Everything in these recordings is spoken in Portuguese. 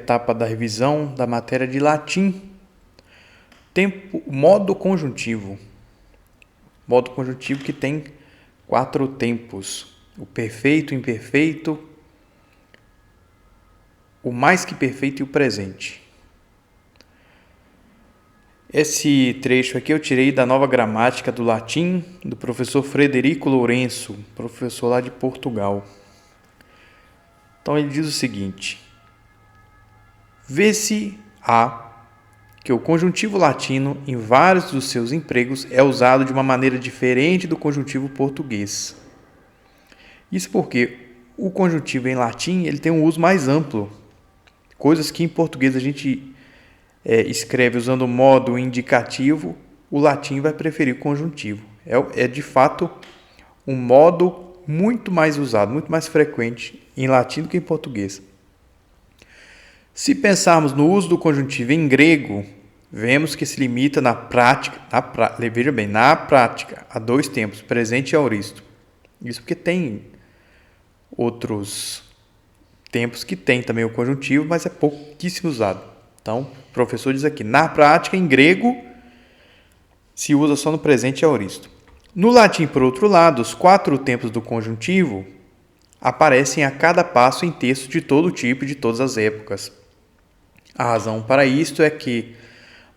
etapa da revisão da matéria de latim. Modo conjuntivo. Modo conjuntivo que tem 4 tempos: o perfeito, o imperfeito, o mais que perfeito e o presente. Esse trecho aqui eu tirei da Nova Gramática do Latim, do professor Frederico Lourenço, professor lá de Portugal. Então ele diz o seguinte: vê-se que o conjuntivo latino, em vários dos seus empregos, é usado de uma maneira diferente do conjuntivo português. Isso porque o conjuntivo em latim ele tem um uso mais amplo, coisas que em português a gente escreve usando o modo indicativo, o latim vai preferir o conjuntivo. É de fato um modo muito mais usado, muito mais frequente em latim do que em português. Se pensarmos no uso do conjuntivo em grego, vemos que se limita na prática a 2 tempos, presente e aoristo. Isso porque tem outros tempos que tem também o conjuntivo, mas é pouquíssimo usado. Então, o professor diz aqui, na prática, em grego, se usa só no presente e aoristo. No latim, por outro lado, os 4 tempos do conjuntivo aparecem a cada passo em textos de todo tipo e de todas as épocas. A razão para isto é que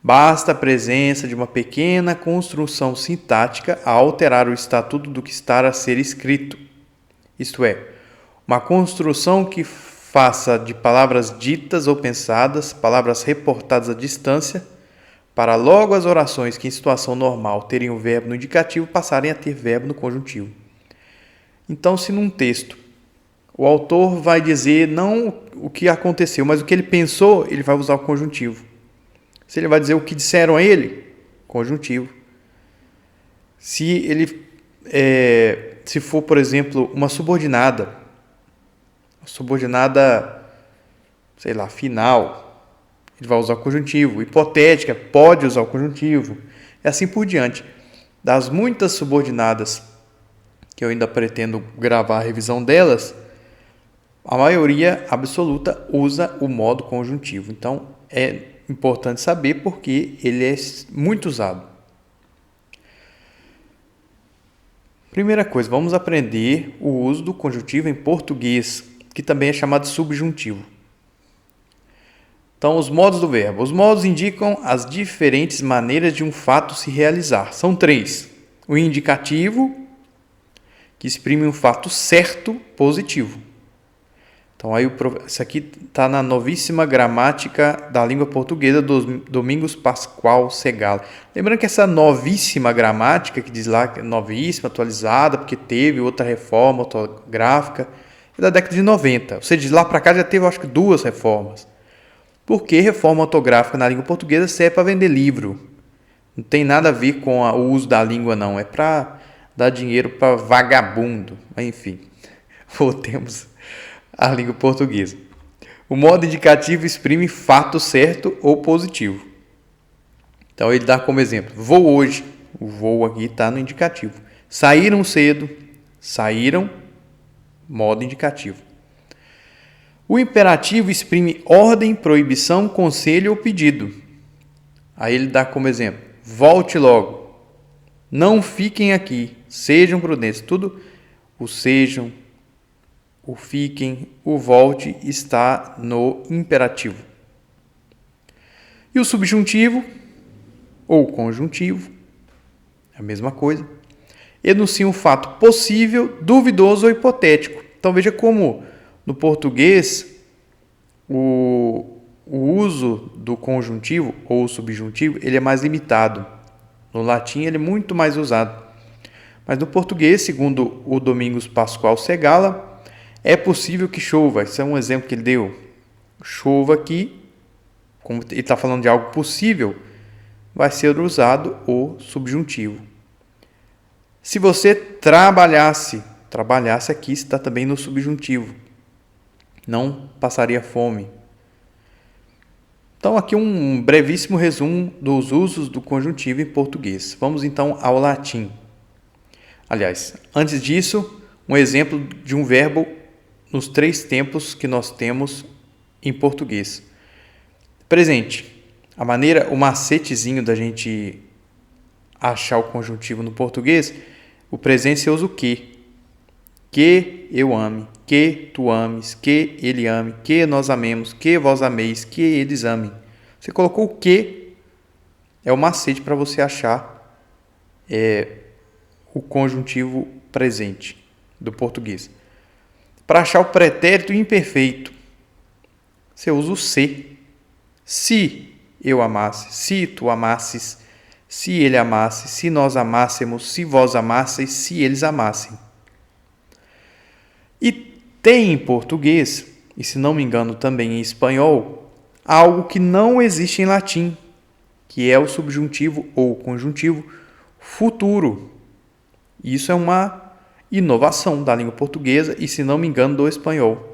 basta a presença de uma pequena construção sintática a alterar o estatuto do que está a ser escrito. Isto é, uma construção que faça de palavras ditas ou pensadas, palavras reportadas à distância, para logo as orações que em situação normal teriam verbo no indicativo passarem a ter verbo no conjuntivo. Então, se num texto o autor vai dizer não o que aconteceu, mas o que ele pensou, ele vai usar o conjuntivo. Se ele vai dizer o que disseram a ele, conjuntivo. Se for, por exemplo, uma subordinada, final, ele vai usar o conjuntivo. Hipotética, pode usar o conjuntivo. E assim por diante. Das muitas subordinadas que eu ainda pretendo gravar a revisão delas, a maioria absoluta usa o modo conjuntivo. Então, é importante saber porque ele é muito usado. Primeira coisa, vamos aprender o uso do conjuntivo em português, que também é chamado de subjuntivo. Então, os modos do verbo. Os modos indicam as diferentes maneiras de um fato se realizar. São 3. O indicativo, que exprime um fato certo, positivo. Então, isso aqui está na Novíssima Gramática da Língua Portuguesa, do Domingos Pascoal Segala. Lembrando que essa Novíssima Gramática, que diz lá que é novíssima, atualizada, porque teve outra reforma ortográfica, é da década de 90. Ou seja, de lá para cá já teve, acho que, 2 reformas. Porque reforma ortográfica na língua portuguesa serve para vender livro. Não tem nada a ver com o uso da língua, não. É para dar dinheiro para vagabundo. Mas, enfim, voltemos à língua portuguesa. O modo indicativo exprime fato certo ou positivo. Então, ele dá como exemplo: vou hoje. O vou aqui está no indicativo. Saíram cedo. Saíram, modo indicativo. O imperativo exprime ordem, proibição, conselho ou pedido. Aí ele dá como exemplo: volte logo. Não fiquem aqui. Sejam prudentes. Tudo o sejam, o fiquem, o volte está no imperativo. E o subjuntivo ou conjuntivo, é a mesma coisa, enuncia um fato possível, duvidoso ou hipotético. Então veja como no português o uso do conjuntivo ou subjuntivo ele é mais limitado. No latim ele é muito mais usado. Mas no português, segundo o Domingos Pascoal Segala, é possível que chova. Esse é um exemplo que ele deu. Chova aqui, como ele está falando de algo possível, vai ser usado o subjuntivo. Se você trabalhasse aqui está também no subjuntivo. Não passaria fome. Então, aqui um brevíssimo resumo dos usos do conjuntivo em português. Vamos então ao latim. Aliás, antes disso, um exemplo de um verbo nos 3 tempos que nós temos em português. Presente. O macetezinho da gente achar o conjuntivo no português, o presente você usa o que. Que eu ame, que tu ames, que ele ame, que nós amemos, que vós ameis, que eles amem. Você colocou o que, é o macete para você achar o conjuntivo presente do português. Para achar o pretérito imperfeito, você usa o se. Se eu amasse, se tu amasses, se ele amasse, se nós amássemos, se vós amasseis, se eles amassem. E tem em português, e se não me engano também em espanhol, algo que não existe em latim, que é o subjuntivo ou conjuntivo futuro. Isso é uma inovação da língua portuguesa e, se não me engano, do espanhol.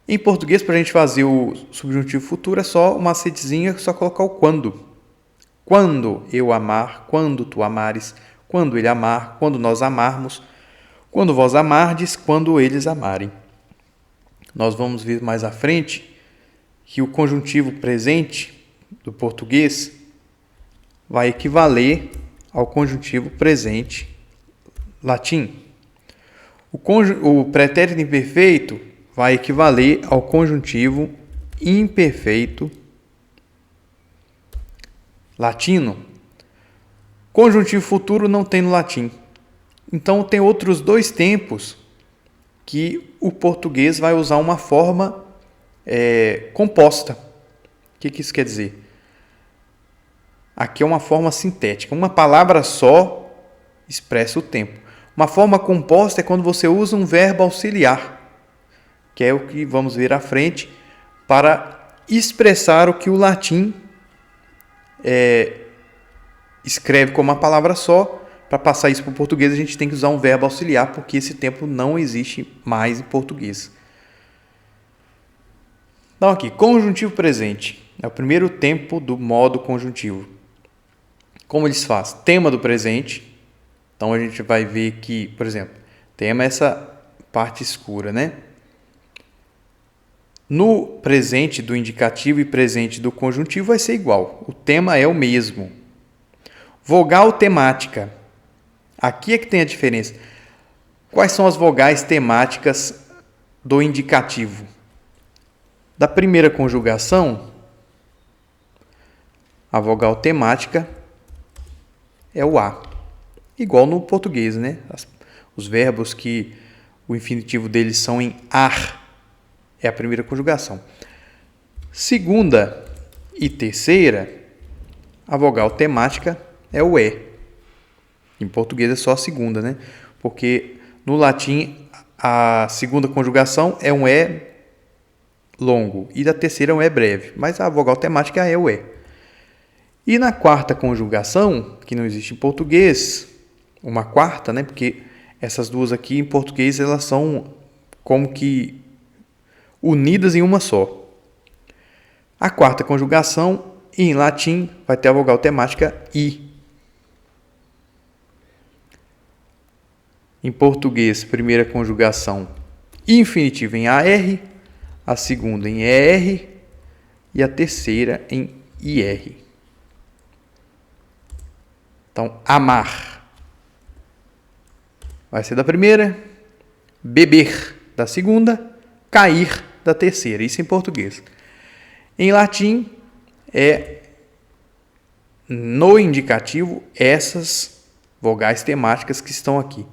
Em português, para a gente fazer o subjuntivo futuro, é só uma macetezinha, só colocar o quando. Quando eu amar, quando tu amares, quando ele amar, quando nós amarmos, quando vós amardes, quando eles amarem. Nós vamos ver mais à frente que o conjuntivo presente do português vai equivaler ao conjuntivo presente latim. O pretérito imperfeito vai equivaler ao conjuntivo imperfeito latino. Conjuntivo futuro não tem no latim. Então, tem outros dois tempos que o português vai usar uma forma composta. O que isso quer dizer? Aqui é uma forma sintética. Uma palavra só expressa o tempo. Uma forma composta é quando você usa um verbo auxiliar, que é o que vamos ver à frente, para expressar o que o latim escreve como uma palavra só. Para passar isso para o português, a gente tem que usar um verbo auxiliar, porque esse tempo não existe mais em português. Então, aqui, conjuntivo presente. É o primeiro tempo do modo conjuntivo. Como eles fazem? Tema do presente. Então, a gente vai ver que, por exemplo, tema é essa parte escura, né? No presente do indicativo e presente do conjuntivo vai ser igual. O tema é o mesmo. Vogal temática. Aqui é que tem a diferença. Quais são as vogais temáticas do indicativo? Da primeira conjugação, a vogal temática é o A. Igual no português, né? Os verbos que o infinitivo deles são em ar é a primeira conjugação. Segunda e terceira, a vogal temática é o E. Em português é só a segunda, né? Porque no latim a segunda conjugação é um E longo e da terceira é um E breve. Mas a vogal temática é o E. E na quarta conjugação, que não existe em português, uma quarta, né? Porque essas duas aqui em português elas são como que unidas em uma só. A quarta conjugação, em latim, vai ter a vogal temática I. Em português, primeira conjugação, infinitivo em AR, a segunda em ER e a terceira em IR. Então, amar vai ser da primeira, beber da segunda, cair da terceira. Isso em português. Em latim, no indicativo, essas vogais temáticas que estão aqui.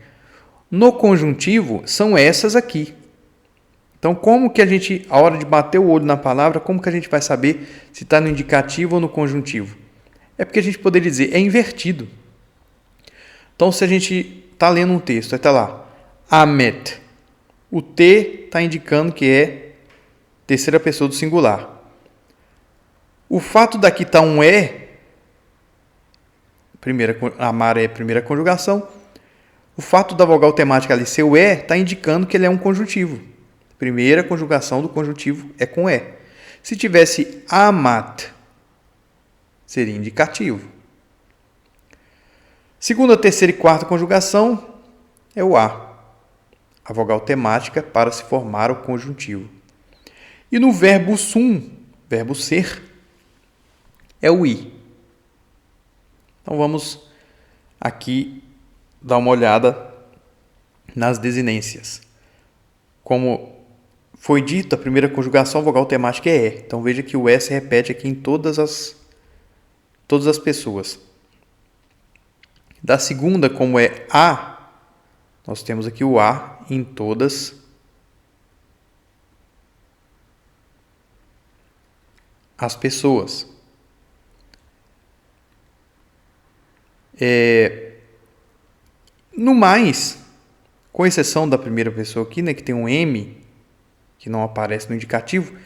No conjuntivo, são essas aqui. Então, como que a gente, a hora de bater o olho na palavra, como que a gente vai saber se está no indicativo ou no conjuntivo? É porque a gente poderia dizer, é invertido. Então, se a gente está lendo um texto, aí está lá, amet. O T está indicando que é terceira pessoa do singular. O fato daqui estar um E, amar é a primeira conjugação, o fato da vogal temática ali ser o E está indicando que ele é um conjuntivo. Primeira conjugação do conjuntivo é com E. Se tivesse amat, seria indicativo. Segunda, terceira e quarta conjugação é o A vogal temática para se formar o conjuntivo. E no verbo sum, verbo ser é o i. Então vamos aqui dar uma olhada nas desinências. Como foi dito, a primeira conjugação vogal temática é E. Então veja que o E se repete aqui em todas as pessoas. Da segunda, como é A, nós temos aqui o A em todas as pessoas. No mais, com exceção da primeira pessoa aqui, né, que tem um M, que não aparece no indicativo,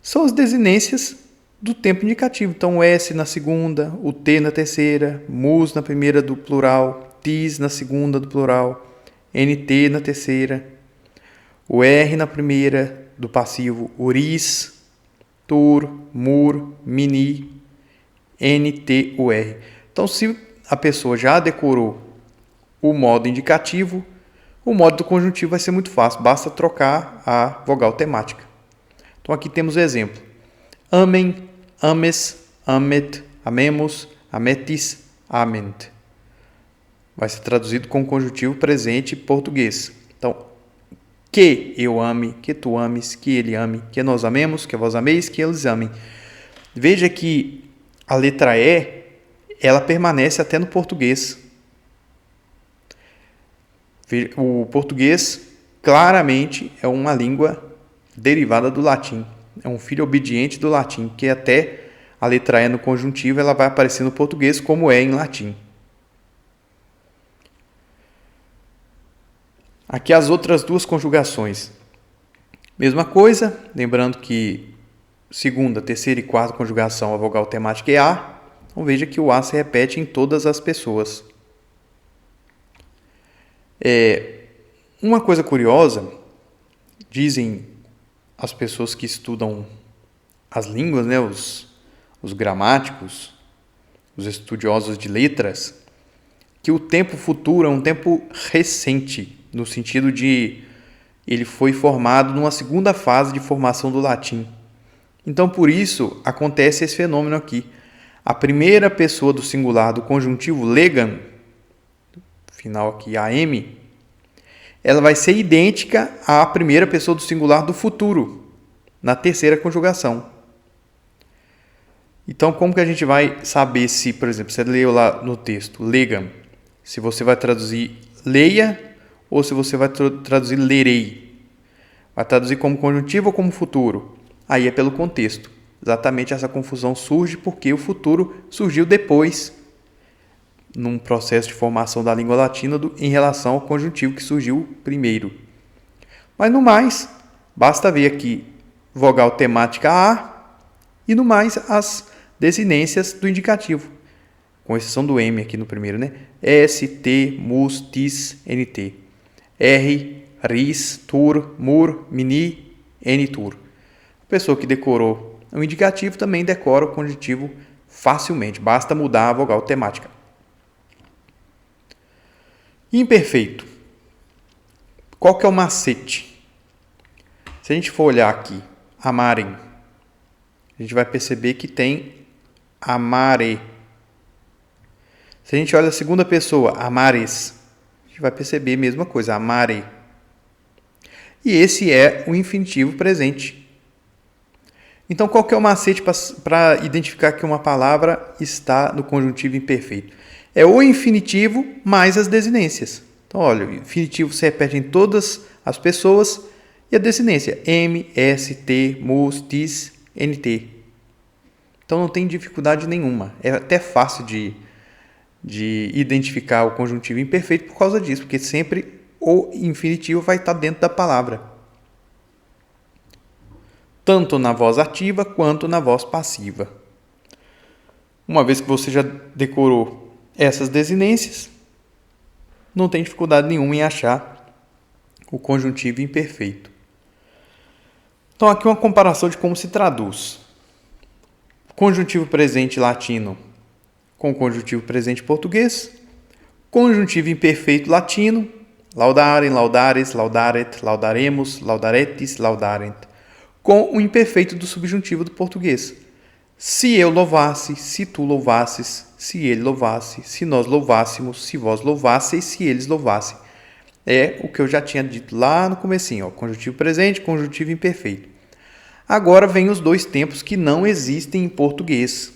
são as desinências do tempo indicativo. Então, o S na segunda, o T na terceira, mus na primeira do plural, tis na segunda do plural, NT na terceira, o R na primeira do passivo, uris, tur, mur, mini, NT, UR. Então, se a pessoa já decorou o modo indicativo, o modo do conjuntivo vai ser muito fácil, basta trocar a vogal temática. Então, aqui temos o exemplo. Amem, ames, amet, amemos, ametis, ament. Vai ser traduzido com o conjuntivo presente português. Então, que eu ame, que tu ames, que ele ame, que nós amemos, que vós ameis, que eles amem. Veja que a letra E, ela permanece até no português. O português, claramente, é uma língua derivada do latim. É um filho obediente do latim, que até a letra E no conjuntivo ela vai aparecer no português como é em latim. Aqui as outras duas conjugações. Mesma coisa, lembrando que segunda, terceira e quarta conjugação, a vogal temática é A. Então veja que o A se repete em todas as pessoas. Uma coisa curiosa, dizem as pessoas que estudam as línguas, né, os gramáticos, os estudiosos de letras, que o tempo futuro é um tempo recente, no sentido de ele foi formado numa segunda fase de formação do latim. Então, por isso, acontece esse fenômeno aqui. A primeira pessoa do singular do conjuntivo legam, final aqui am, ela vai ser idêntica à primeira pessoa do singular do futuro, na terceira conjugação. Então, como que a gente vai saber se, por exemplo, você leu lá no texto, legam, se você vai traduzir leia ou se você vai traduzir lerei? Vai traduzir como conjuntivo ou como futuro? Aí é pelo contexto. Exatamente essa confusão surge porque o futuro surgiu depois, num processo de formação da língua latina em relação ao conjuntivo que surgiu primeiro. Mas no mais, basta ver aqui vogal temática A e no mais as desinências do indicativo, com exceção do M aqui no primeiro, né? S, T, mus, tis, NT. R, ris, tur, mur, mini, N-tur. A pessoa que decorou o indicativo também decora o conjuntivo facilmente, basta mudar a vogal temática. Imperfeito. Qual que é o macete? Se a gente for olhar aqui, amarem, a gente vai perceber que tem amare. Se a gente olha a segunda pessoa, amares, a gente vai perceber a mesma coisa, amare. E esse é o infinitivo presente. Então, qual que é o macete para identificar que uma palavra está no conjuntivo imperfeito? É o infinitivo mais as desinências. Então, olha, o infinitivo se repete em todas as pessoas e a desinência, M, S, T, mus, tis, NT. Então, não tem dificuldade nenhuma. É até fácil de identificar o conjuntivo imperfeito por causa disso, porque sempre o infinitivo vai estar dentro da palavra. Tanto na voz ativa quanto na voz passiva. Uma vez que você já decorou essas desinências, não tem dificuldade nenhuma em achar o conjuntivo imperfeito. Então, aqui uma comparação de como se traduz. Conjuntivo presente latino com conjuntivo presente português. Conjuntivo imperfeito latino, laudarem, laudares, laudaret, laudaremos, laudaretis, laudarent. com o imperfeito do subjuntivo do português. Se eu louvasse, se tu louvasses, se ele louvasse, se nós louvássemos, se vós louvasseis, se eles louvassem. É o que eu já tinha dito lá no comecinho, ó, conjuntivo presente, conjuntivo imperfeito. Agora vem os dois tempos que não existem em português,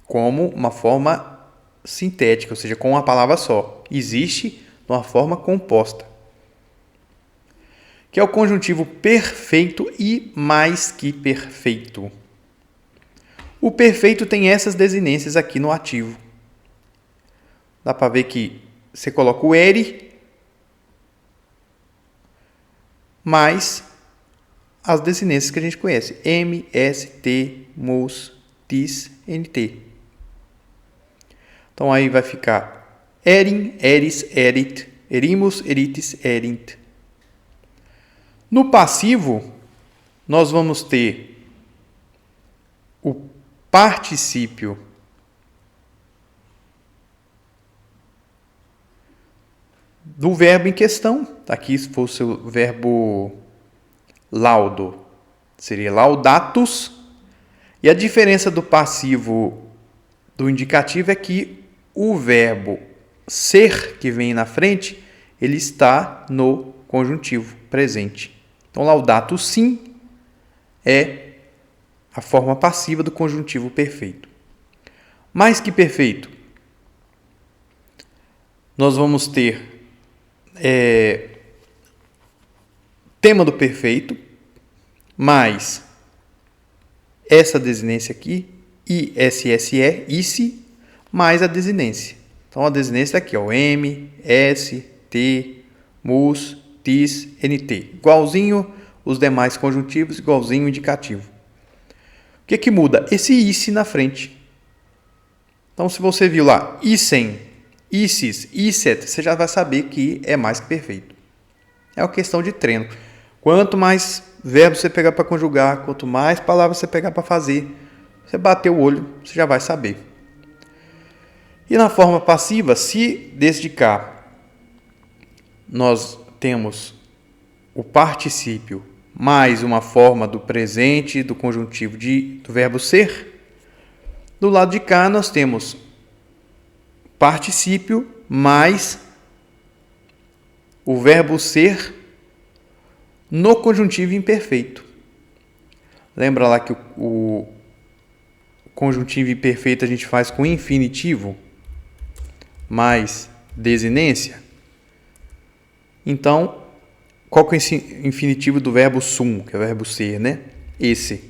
como uma forma sintética, ou seja, com uma palavra só. Existe de uma forma composta, que é o conjuntivo perfeito e mais que perfeito. O perfeito tem essas desinências aqui no ativo. Dá para ver que você coloca o ere mais as desinências que a gente conhece. M, S, T, mus, tis, nt. Então aí vai ficar erin, eris, erit, erimus, eritis, erint. No passivo, nós vamos ter o particípio do verbo em questão. Aqui, se fosse o verbo laudo, seria laudatus. E a diferença do passivo do indicativo é que o verbo ser, que vem na frente, ele está no conjuntivo presente. Então, laudatus sim é a forma passiva do conjuntivo perfeito. Mais que perfeito, nós vamos ter tema do perfeito, mais essa desinência aqui, ISSE, ISE, mais a desinência. Então, a desinência aqui, ó, M, S, T, mus, tis, nt. Igualzinho os demais conjuntivos, igualzinho o indicativo. O que muda? Esse ISE na frente. Então, se você viu lá, isen, isis, iset, você já vai saber que é mais que perfeito. É uma questão de treino. Quanto mais verbos você pegar para conjugar, quanto mais palavras você pegar para fazer, você bater o olho, você já vai saber. E na forma passiva, se desde cá nós temos o particípio mais uma forma do presente do conjuntivo do verbo ser, do lado de cá nós temos particípio mais o verbo ser no conjuntivo imperfeito. Lembra lá que o conjuntivo imperfeito a gente faz com infinitivo mais desinência? Então, qual que é esse infinitivo do verbo sum, que é o verbo ser, né? Esse.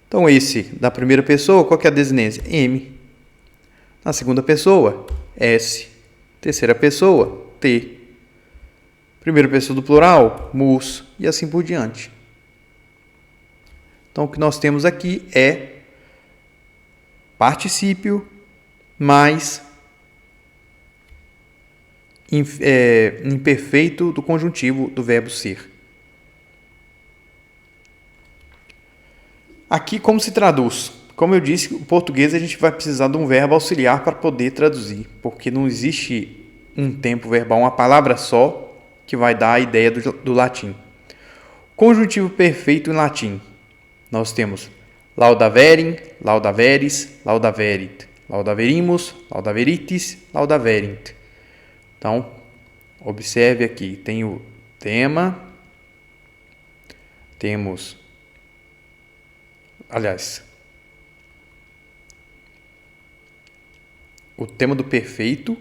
Então, esse da primeira pessoa, qual que é a desinência? M. Na segunda pessoa, S. Terceira pessoa, T. Primeira pessoa do plural, mus. E assim por diante. Então, o que nós temos aqui é particípio mais imperfeito do conjuntivo do verbo ser. Aqui, como se traduz? Como eu disse, o português a gente vai precisar de um verbo auxiliar para poder traduzir, porque não existe um tempo verbal, uma palavra só, que vai dar a ideia do latim. Conjuntivo perfeito em latim. Nós temos laudaverim, laudaveris, laudaverit, laudaverimus, laudaveritis, laudaverint. Então, observe aqui, tem o tema, temos, o tema do perfeito,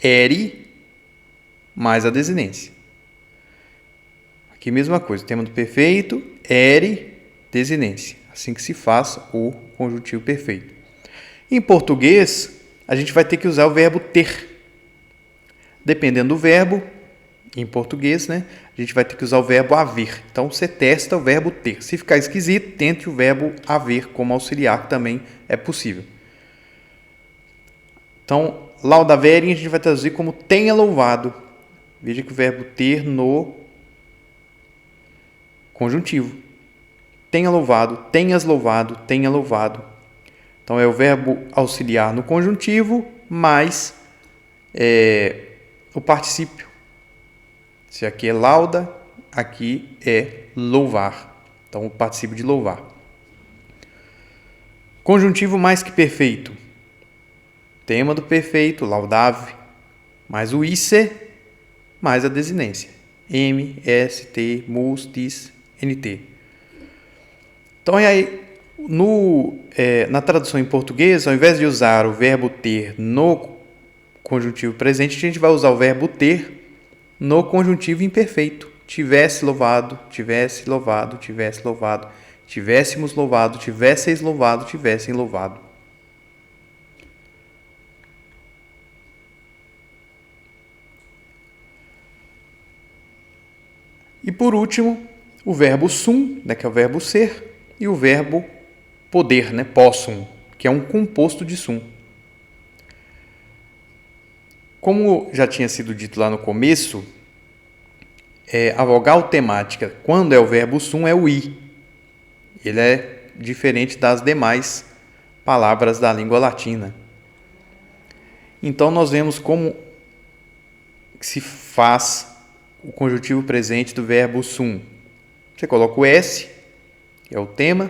ere, mais a desinência. Aqui mesma coisa, tema do perfeito, ere, desinência. Assim que se faz o conjuntivo perfeito. Em português, a gente vai ter que usar o verbo ter. Dependendo do verbo, em português, né, a gente vai ter que usar o verbo haver. Então, você testa o verbo ter. Se ficar esquisito, tente o verbo haver como auxiliar, que também é possível. Então, laudaverim a gente vai traduzir como tenha louvado. Veja que o verbo ter no conjuntivo. Tenha louvado, tenhas louvado, tenha louvado. Então, é o verbo auxiliar no conjuntivo, mais o particípio. Se aqui é lauda, aqui é louvar. Então, o particípio de louvar. Conjuntivo mais que perfeito. Tema do perfeito, laudave, mais o isse, mais a desinência. M, S, T, mus, tis, NT. Então, aí, na tradução em português, ao invés de usar o verbo ter no conjuntivo presente, a gente vai usar o verbo ter no conjuntivo imperfeito. Tivesse louvado, tivesse louvado, tivesse louvado, tivéssemos louvado, tivesseis louvado, tivessem louvado. E por último, o verbo sum, né, que é o verbo ser, e o verbo poder, né, possum, que é um composto de sum. Como já tinha sido dito lá no começo, a vogal temática, quando é o verbo sum, é o i. Ele é diferente das demais palavras da língua latina. Então, nós vemos como se faz o conjuntivo presente do verbo sum. Você coloca o S, que é o tema,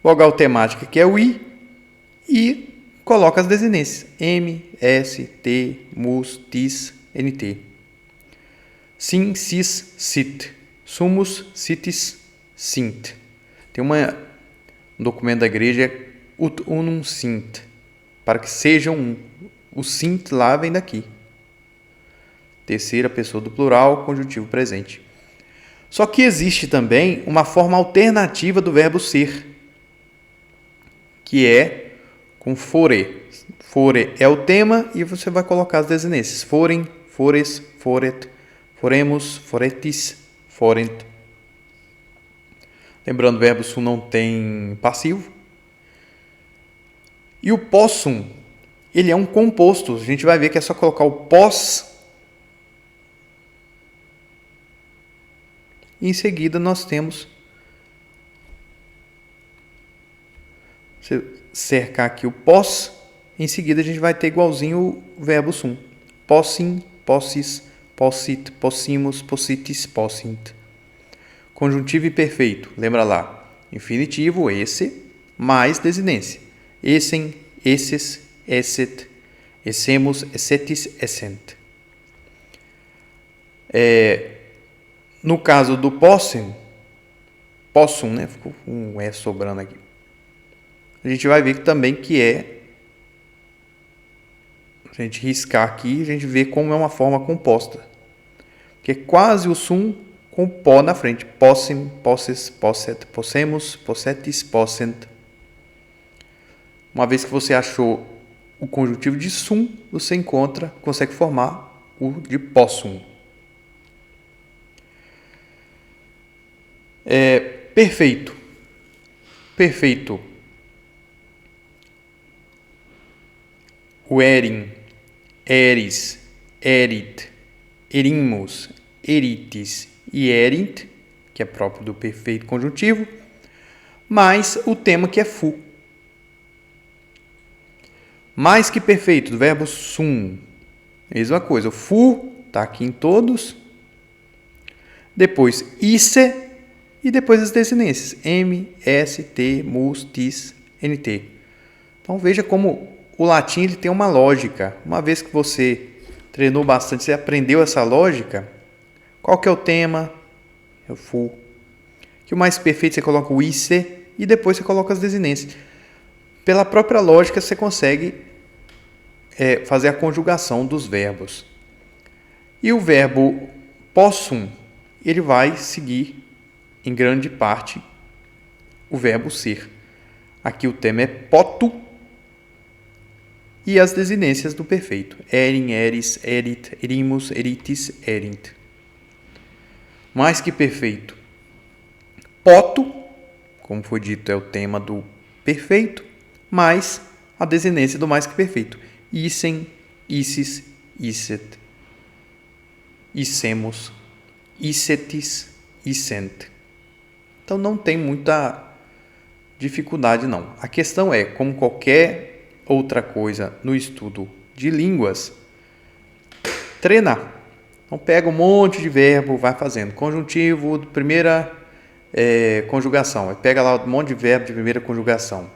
vogal temática, que é o I, e coloca as desinências. M, S, T, mus, tis, NT. Sim, sis, sit. Sumus, sitis, sint. Tem um documento da igreja, ut unum sint, para que sejam um. O sint lá vem daqui. Terceira pessoa do plural, conjuntivo presente. Só que existe também uma forma alternativa do verbo ser, que é com fore. Fore é o tema e você vai colocar as desinências. Forem, fores, foret, foremos, foretis, forent. Lembrando, o verbo sum não tem passivo. E o possum, ele é um composto. A gente vai ver que é só colocar o pós. E em seguida nós temos, se cercar aqui o pós, em seguida a gente vai ter igualzinho o verbo sum. Possim, possis, possit, possimos, possitis, possint. Conjuntivo imperfeito, lembra lá, infinitivo, esse, mais desinência. Essem, esses, esset, essemos, essetis, essent. No caso do possum, né? Ficou um E sobrando aqui. A gente vai ver também que se a gente riscar aqui, a gente vê como é uma forma composta. Que é quase o sum com pó na frente. Possim, posses, posset, possemos, possetis, possent. Uma vez que você achou o conjuntivo de sum, você consegue formar o de possum. Perfeito. Perfeito. O erim, eris, erit, erimus, eritis e erint, que é próprio do perfeito conjuntivo, mais o tema que é fu. Mais que perfeito, do verbo sum. Mesma coisa, o fu está aqui em todos. Depois, isse. E depois as desinências. M, S, T, mus, tis, NT. Então veja como o latim ele tem uma lógica. Uma vez que você treinou bastante, você aprendeu essa lógica, qual que é o tema? É o fu. Que o mais perfeito você coloca o isse e depois você coloca as desinências. Pela própria lógica você consegue fazer a conjugação dos verbos. E o verbo possum, ele vai seguir em grande parte o verbo ser. Aqui o tema é poto e as desinências do perfeito. Erim, eris, erit, erimus, eritis, erint. Mais que perfeito. Poto, como foi dito, é o tema do perfeito, mais a desinência do mais que perfeito. Issem, issis, isset, issemos, issetis, issent. Então, não tem muita dificuldade, não. A questão é, como qualquer outra coisa no estudo de línguas, treinar. Então pega um monte de verbo, vai fazendo. Conjuntivo, primeira conjugação. Aí pega lá um monte de verbo de primeira conjugação.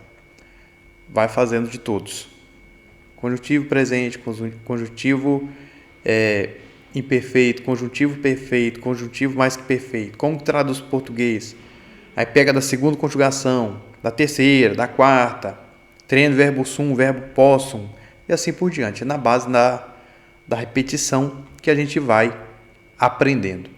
Vai fazendo de todos. Conjuntivo presente, conjuntivo imperfeito, conjuntivo perfeito, conjuntivo mais que perfeito. Como traduz para o português? Aí pega da segunda conjugação, da terceira, da quarta. Treina o verbo sum, o verbo possum. E assim por diante. É na base da repetição que a gente vai aprendendo.